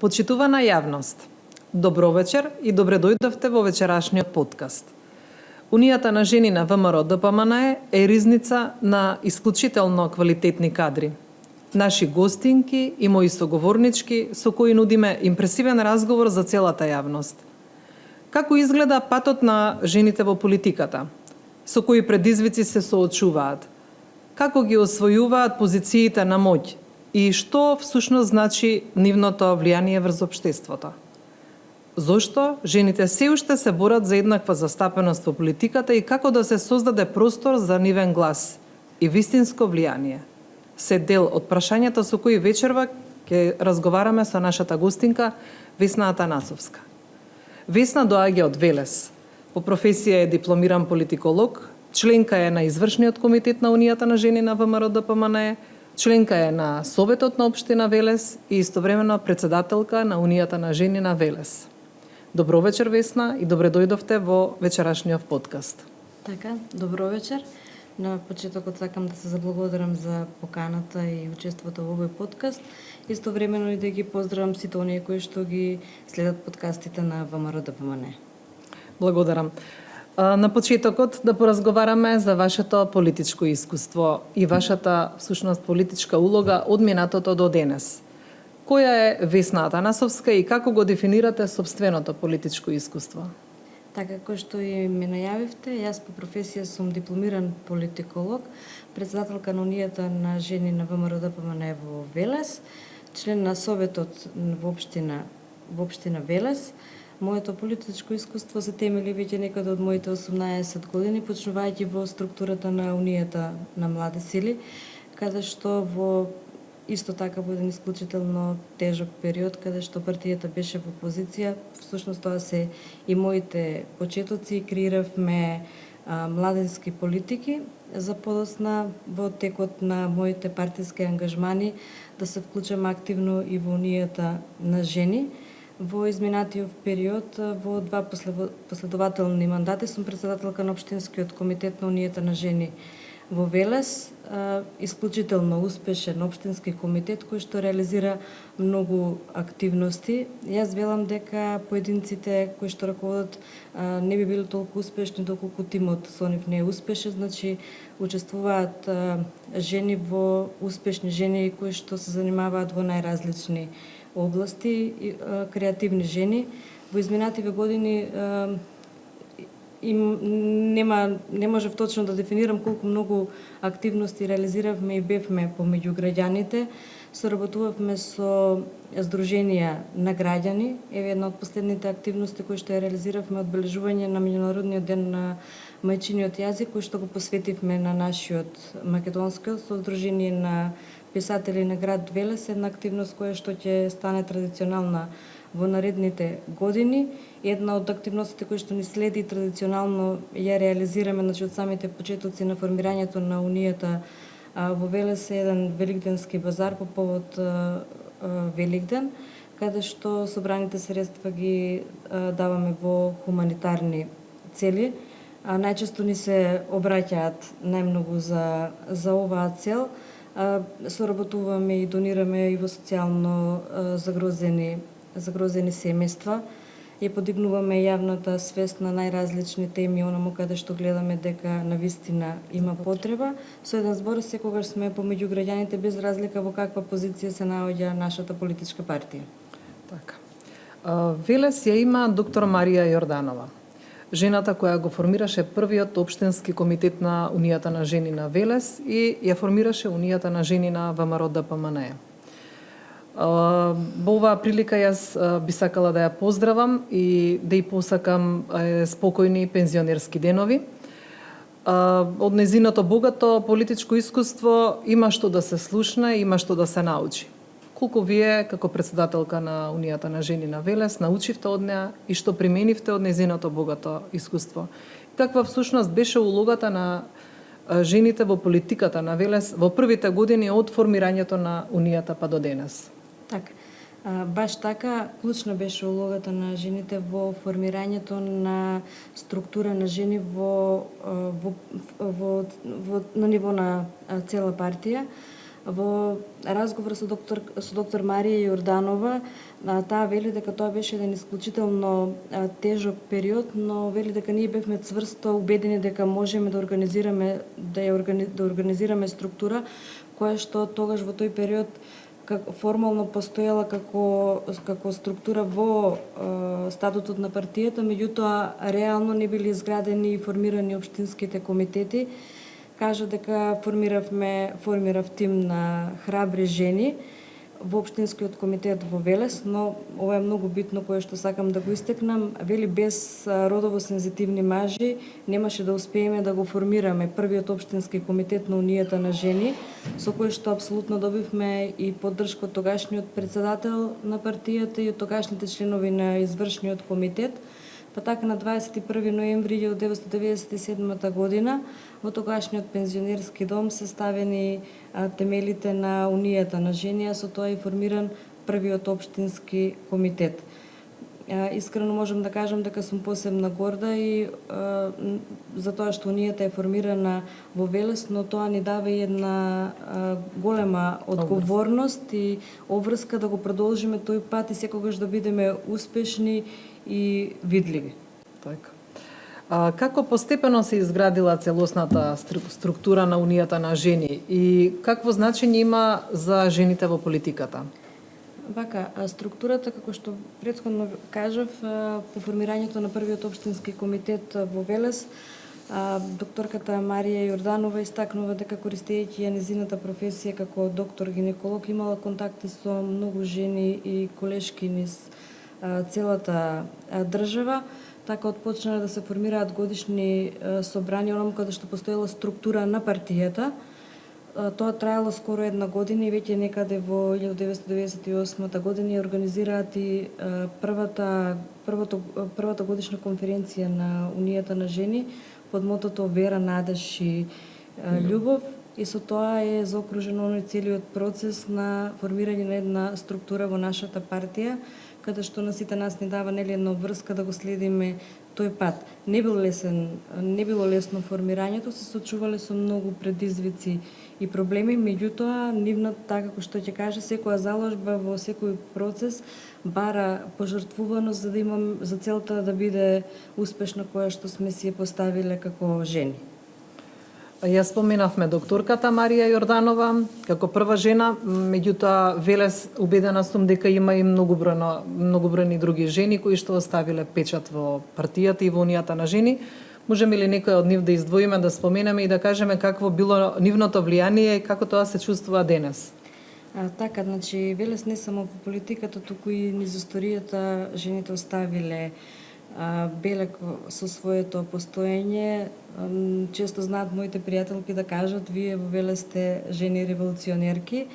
Почитувана јавност, добро вечер и добре дојдовте во вечерашниот подкаст. Унијата на жени на ВМРО ДПМН е ризница на исклучително квалитетни кадри. Наши гостинки и мои соговорнички со кои нудиме импресивен разговор за целата јавност. Како изгледа патот на жените во политиката? Со кои предизвици се соочуваат? Како ги освојуваат позициите на моќ? И што всушност значи нивното влијание врз општеството? Зошто жените се уште се борат за еднаква застапеност во политиката и како да се создаде простор за нивен глас и вистинско влијание? Се дел од прашањата со кои вечерва ќе разговараме со нашата гостинка Весна Атанасовска. Весна доаѓа од Велес. По професија е дипломиран политиколог, членка е на извршниот комитет на Унијата на жени на ВМРО ДПМН, членка е на Советот на општина Велес и истовремено председателка на Унијата на жени на Велес. Добро вечер, Весна, и добре дојдовте во вечерашниот подкаст. Така, добро вечер. На почетокот сакам да се заблагодарам за поканата и учеството во овој подкаст. Истовремено и да ги поздравам сите оние кои што ги следат подкастите на ВМРО ДПМН. Благодарам. На почетокот да поразговараме за вашето политичко искуство и вашата всушност политичка улога од минатото до денес. Која е Весна Атанасовска и како го дефинирате собственото политичко искуство? Така како што и ме најавивте, јас по професија сум дипломиран политиколог, председателка на Унијата на жени на ВМРО ДПМН во Велес, член на Советот во општина Велес. Моето политичко искуство се темели веќе некаде од моите 18 години, почнувајќи во структурата на Унијата на млади сили, каде што исто така во еден исклучително тежок период, каде што партијата беше во опозиција, всушност тоа се и моите почетоци, креиравме младински политики за подосна во текот на моите партиски ангажмани да се вклучам активно и во Унијата на жени. Во изминатиот период, во два последователни мандати, сум председателка на Општинскиот комитет на Унијата на жени во Велес, исклучително успешен општински комитет кој што реализира многу активности. Јас велам дека поединците кои што раководат не би били толку успешни доколку тимот со нив не е успешен, значи учествуваат успешни жени кои што се занимаваат во најразлични области, креативни жени. Во изминативе години не можев точно да дефинирам колку многу активности реализиравме и бевме помеѓу граѓаните. Соработувавме со Сдруженија на граѓани. Еве една од последните активности кои што ја реализиравме, одбележување на меѓународниот ден на мајчиниот јазик, кој што го посветивме на нашиот македонскиот со Сдружение на писатели на град Велес, една активност која што ќе стане традиционална во наредните години. Една од активностите кои што ни следи традиционално ја реализираме, значи од самите почетоци на формирањето на Унијата во Велес е еден великденски базар по повод Великден, каде што собраните средства ги даваме во хуманитарни цели. Најчесто ни се обраќаат најмногу за оваа цел. Соработуваме и донираме и во социјално загрозени семејства. Ја подигнуваме јавната свест на најразлични теми, онаму каде што гледаме дека навистина има потреба. Со еден збор, секогаш сме помеѓу граѓаните без разлика во каква позиција се наоѓа нашата политичка партија. Така. Велес ја има доктор Марија Јорданова, жената која го формираше првиот општински комитет на Унијата на жени на Велес и ја формираше Унијата на жени на ВМРО ДПМН. Во оваа прилика јас би сакала да ја поздравам и да ја посакам спокојни пензионерски денови. Од нејзиното богато политичко искуство има што да се слушне, има што да се научи. Колку вие, како председателка на Унијата на жени на Велес, научивте од неа и што применивте од нејзиното богато искуство? Каква всушност беше улогата на жените во политиката на Велес во првите години од формирањето на Унијата па до денес? Така. Баш така, клучна беше улогата на жените во формирањето на структура на жени на ниво на цела партија. Во разговор со доктор Марија Јорданова, таа вели дека тоа беше еден исклучително тежок период, но вели дека ние бевме цврсто убедени дека можеме да организираме структура која што тогаш во тој период формално постоела како структура во статутот на партијата, меѓутоа реално не били изградени и формирани општинските комитети. Кажа дека формирав тим на храбри жени во општинскиот комитет во Велес, но ова е многу битно кое што сакам да го истекнам. Вели без родово сензитивни мажи немаше да успееме да го формираме првиот општински комитет на Унијата на жени, со кој што апсолутно добивме и поддршка од тогашниот претседател на партијата и од тогашните членови на извршниот комитет. Па така на 21 ноември 1997 година во тогашниот пензионерски дом се ставени темелите на Унијата на жени, а со тоа и формиран првиот општински комитет. Искрено можам да кажам дека сум посебно горда и за тоа што Унијата е формирана во Велес, но тоа ни дава и една голема одговорност и обврска да го продолжиме тој пат и секогаш да бидеме успешни и видливи. Така. Како постепено се изградила целосната структура на Унијата на жени и какво значење има за жените во политиката? Вака, структурата, како што претходно кажав, по формирањето на првиот општински комитет во Велес, докторката Марија Јорданова истакнува дека користејќи ја незината професија како доктор гинеколог имала контакти со многу жени и колешки низ целата држава. Така отпочнаа да се формираат годишни собрања, онаму каде што постоела структура на партијата. Тоа траело скоро една година и веќе некаде во 1998 година ја организираат и првата годишна конференција на Унијата на жени под мотото Вера, надеж и љубов. И со тоа е заокружен оној целиот процес на формирање на една структура во нашата партија, каде што на сите нас ни дава една обврска да го следиме тој пат. Не било лесно формирањето, се сочувале со многу предизвици и проблеми, меѓутоа нивна, така како што ќе каже, секоја заложба во секој процес бара пожртвуваност за целта да биде успешна која што сме си ја поставиле како жени. Ја споменавме докторката Марија Јорданова како прва жена, меѓутоа Велес убедена сум дека има и многобројни други жени кои што оставиле печат во партијата и во Унијата на жени. Можеме ли некој од нив да издвоиме, да споменеме и да кажеме какво било нивното влијание и како тоа се чувствува денес? Така, значи Велес не само во политиката, туку и низ историјата жените оставиле белек со своето постоење. Често знаат моите пријателки да кажат, вие во Велес сте жени револуционерки.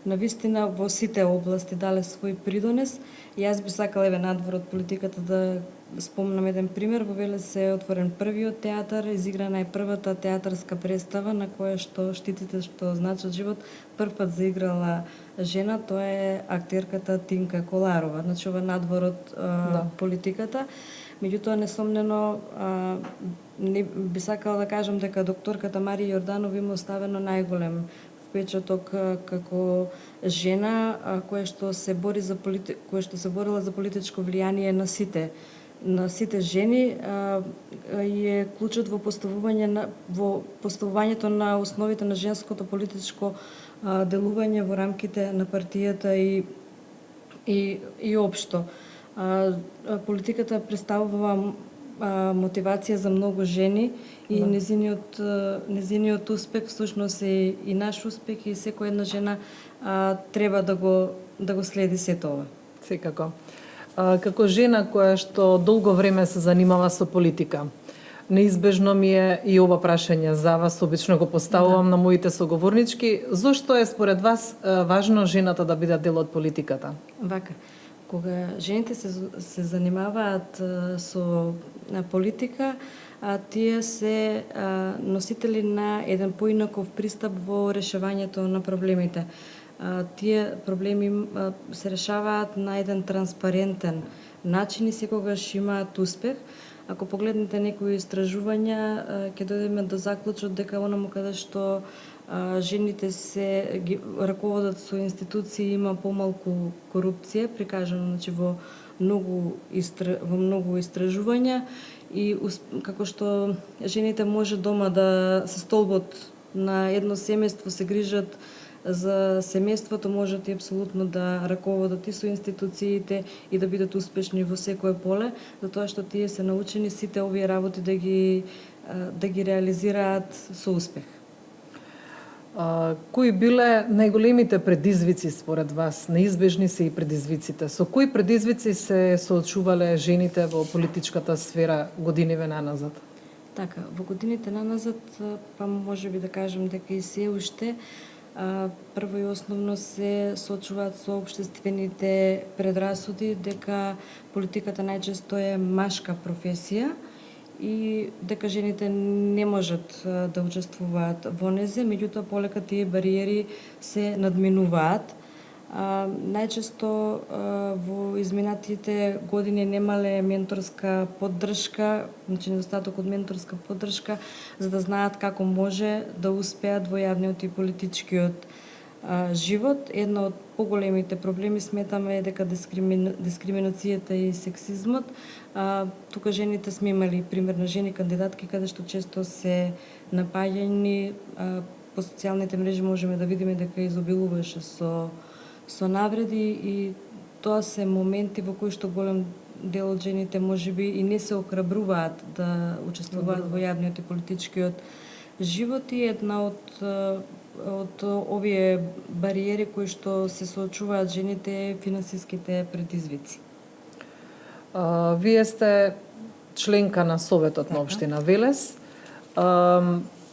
Навистина во сите области дале свој придонес. Јас би сакала надвор од политиката да спомнам еден пример. Во Велес е отворен првиот театар, изиграна е првата театарска представа на која што Штиците што значат живот прв пат заиграла жена, тоа е актерката Тинка Коларова. Значи ова надвор од политиката. Меѓутоа несомнено не би сакала да кажам дека докторката Марија Јорданова има оставено најголем впечаток како жена која што се борила за политичко влијание на сите жени и е клучот во поставувањето на основите на женското политичко делување во рамките на партијата и општо. Политиката представува мотивација за многу жени и незиниот успех всушност е и наш успех и секоја една жена треба да го следи сето ова. Секако. Како жена која што долго време се занимава со политика, неизбежно ми е и ова прашање за вас, обично го поставувам на моите соговорнички. Зошто е според вас важно жената да биде дел од политиката? Вака, кога жените се занимаваат со политика, тие се носители на еден поинаков пристап во решавањето на проблемите. Тие проблеми се решаваат на еден транспарентен начин и секогаш имаат успех. Ако погледнете некои истражувања, ќе дојдеме до заклучот дека онаму каде што жените се ги раководат со институции, има помалку корупција, прикажано значи во многу истражувања и како што жените може дома да се столбот на едно семејство, се грижат за семејството, можат и апсолутно да раководат и со институциите и да бидат успешни во секое поле, затоа што тие се научени сите овие работи да ги реализираат со успех. Кои биле најголемите предизвици според вас? Неизбежни се и предизвиците. Со кои предизвици се соочувале жените во политичката сфера годиниве наназад? Така, во годините наназад, па може би да кажем дека и се уште, прво и основно се соочуваат со општествените предрасуди дека политиката најчесто е машка професија и дека жените не можат да учествуваат во незе, меѓутоа полека тие бариери се надминуваат. Најчесто во изминатите години немале менторска поддршка, значи недостаток од менторска поддршка, за да знаат како може да успеат во јавниот и политичкиот живот. Една од поголемите проблеми сметаме е дека дискриминацијата и сексизмот. Тука жените сме имали пример на жени кандидатки каде што често се напаѓани, по социјалните мрежи можеме да видиме дека изобилуваше со навреди и тоа се моменти во кои што голем дел од жените можеби и не се охрабруваат да учествуваат во јавниот и политичкиот живот и една од овие бариери кои што се соочуваат жените е финансиските предизвици. Вие сте членка на Советот на општина Велес.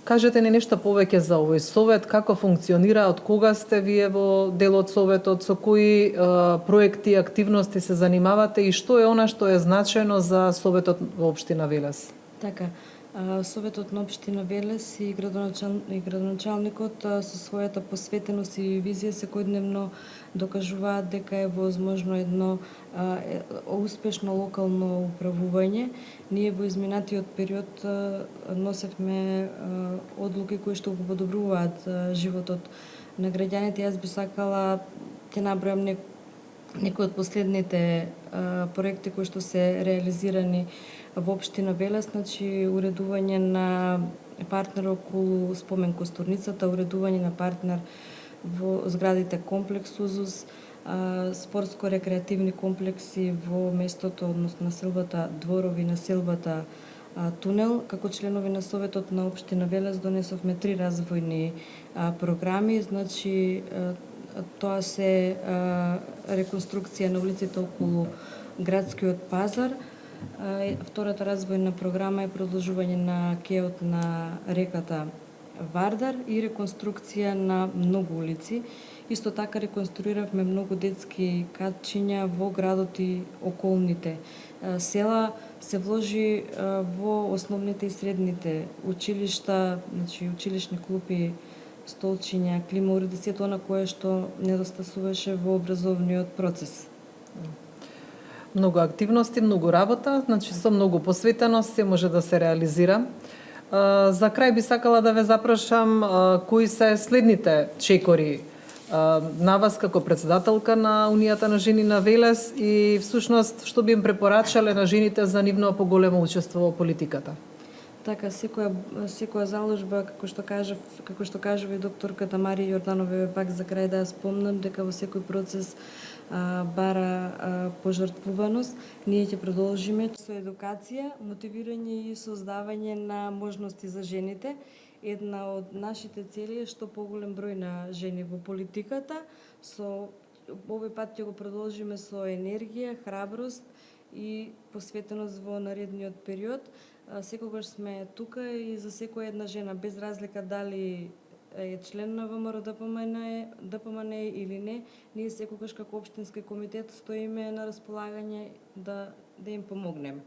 Кажете ни нешто повеќе за овој совет, како функционира, од кога сте вие во дел од советот, со кои проекти и активности се занимавате и што е она што е значајно за советот во општина Велес? Така, Советот на општина Велес и градоначалникот со својата посветеност и визија секојдневно докажуваат дека е возможно едно успешно локално управување. Ние во изминатиот период носевме одлуки кои што го подобруваат животот на граѓаните. Јас би сакала ќе набројам некои од последните проекти кои што се реализирани во општина Велес, значи уредување на партнер околу спомен костурницата, уредување на партнер во зградите комплекс Узус, спортско-рекреативни комплекси во местото, односно населбата Дворови, населбата Тунел. Како членови на Советот на општина Велес донесовме 3 развојни програми, значи тоа се реконструкција на улиците околу градскиот пазар. Втората развојна програма е продолжување на кеот на реката Вардар и реконструкција на многу улици. Исто така реконструиравме многу детски катчиња во градот и околните села. Се вложи во основните и средните училишта, значи училишни клупи, столчиња, клима уреди, сето она кое што недостасуваше во образовниот процес. Многу активности, многу работа, значи со многу посветеност се може да се реализира. За крај би сакала да ве запрашам кои се следните чекори на вас како председателка на Унијата на жени на Велес и всушност што би им препорачале на жените за нивно поголемо учество во политиката? Така, секоја заложба, како што кажува и докторката Марија Јорданова, пак за крај да ја спомнам дека во секој процес бара пожртвуваност. Ние ќе продолжиме со едукација, мотивирање и создавање на можности за жените. Една од нашите цели е што поголем број на жени во политиката. Со овој пат ќе го продолжиме со енергија, храброст и посветеност во наредниот период. Секогаш сме тука и за секоја една жена, без разлика дали е член на ВМРО ДПМН или не, ние секогаш како општински комитет стоиме на располагање да им помогнеме.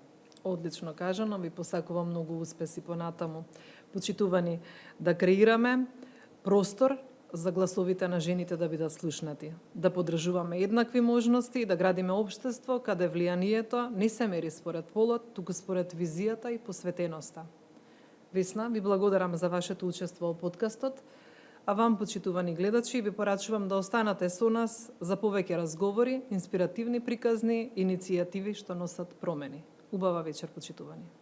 Одлично кажано, ви посакувам многу успеси понатаму. Почитувани, да креираме простор за гласовите на жените да бидат слушнати, да поддржуваме еднакви можности и да градиме општество каде влијанието не се мери според полот, туку според визијата и посветеноста. Весна, ви благодарам за вашето учество во подкастот. А вам, почитувани гледачи, ви порачувам да останете со нас за повеќе разговори, инспиративни приказни, иницијативи што носат промени. Убава вечер, почитувани.